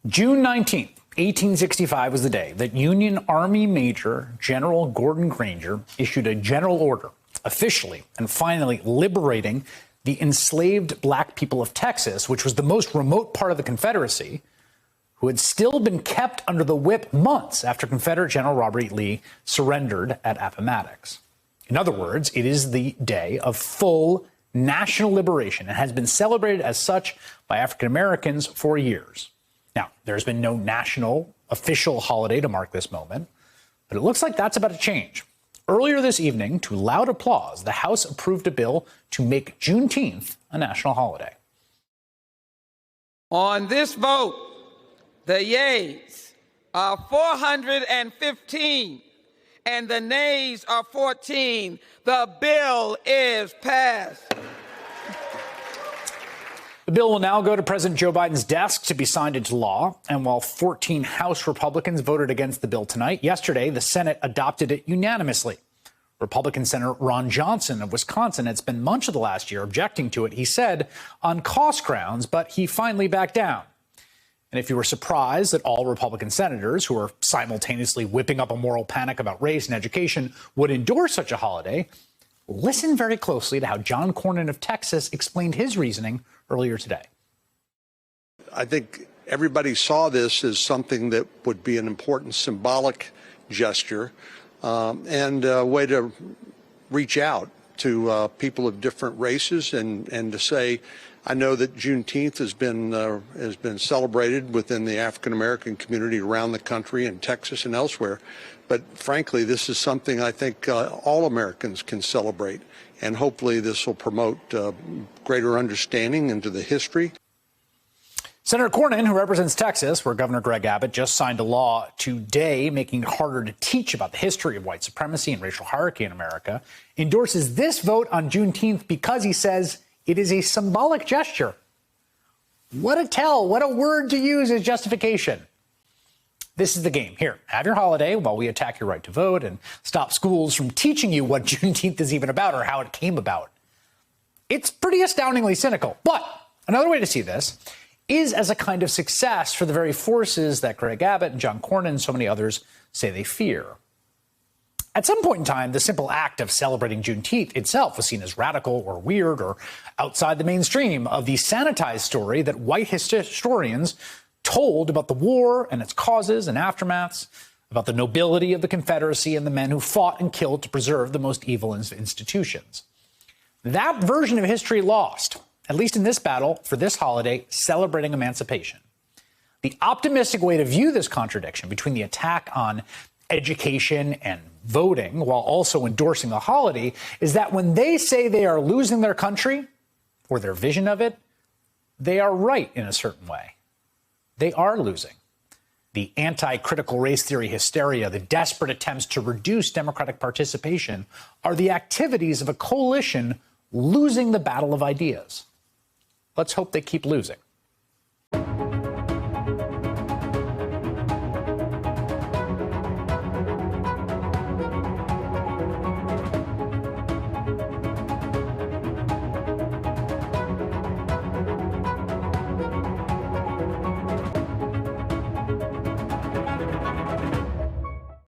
June 19th, 1865 was the day that Union Army Major General Gordon Granger issued a general order, officially and finally liberating the enslaved black people of Texas, which was the most remote part of the Confederacy, who had still been kept under the whip months after Confederate General Robert E. Lee surrendered at Appomattox. In other words, it is the day of full national liberation and has been celebrated as such by African Americans for years. Now, there's been no national official holiday to mark this moment, but it looks like that's about to change. Earlier this evening, to loud applause, the House approved a bill to make Juneteenth a national holiday. On this vote, the yeas are 415 and the nays are 14. The bill is passed. The bill will now go to President Joe Biden's desk to be signed into law. And while 14 House Republicans voted against the bill tonight, yesterday the Senate adopted it unanimously. Republican Senator Ron Johnson of Wisconsin had spent much of the last year objecting to it, he said, on cost grounds, but he finally backed down. And if you were surprised that all Republican senators who are simultaneously whipping up a moral panic about race and education would endorse such a holiday, listen very closely to how John Cornyn of Texas explained his reasoning earlier today. I think everybody saw this as something that would be an important symbolic gesture and a way to reach out to people of different races and to say, I know that Juneteenth has been celebrated within the African American community around the country in Texas and elsewhere. But frankly, this is something I think all Americans can celebrate. And hopefully this will promote greater understanding into the history. Senator Cornyn, who represents Texas, where Governor Greg Abbott just signed a law today making it harder to teach about the history of white supremacy and racial hierarchy in America, endorses this vote on Juneteenth because he says it is a symbolic gesture. What a tell, what a word to use as justification. This is the game. Here, have your holiday while we attack your right to vote and stop schools from teaching you what Juneteenth is even about or how it came about. It's pretty astoundingly cynical. But another way to see this is as a kind of success for the very forces that Greg Abbott and John Cornyn and so many others say they fear. At some point in time, the simple act of celebrating Juneteenth itself was seen as radical or weird or outside the mainstream of the sanitized story that white historians told about the war and its causes and aftermaths, about the nobility of the Confederacy and the men who fought and killed to preserve the most evil institutions. That version of history lost, at least in this battle for this holiday celebrating emancipation. The optimistic way to view this contradiction between the attack on education and voting while also endorsing the holiday is that when they say they are losing their country or their vision of it, they are right in a certain way. They are losing. The anti-critical race theory hysteria, the desperate attempts to reduce democratic participation are the activities of a coalition losing the battle of ideas. Let's hope they keep losing.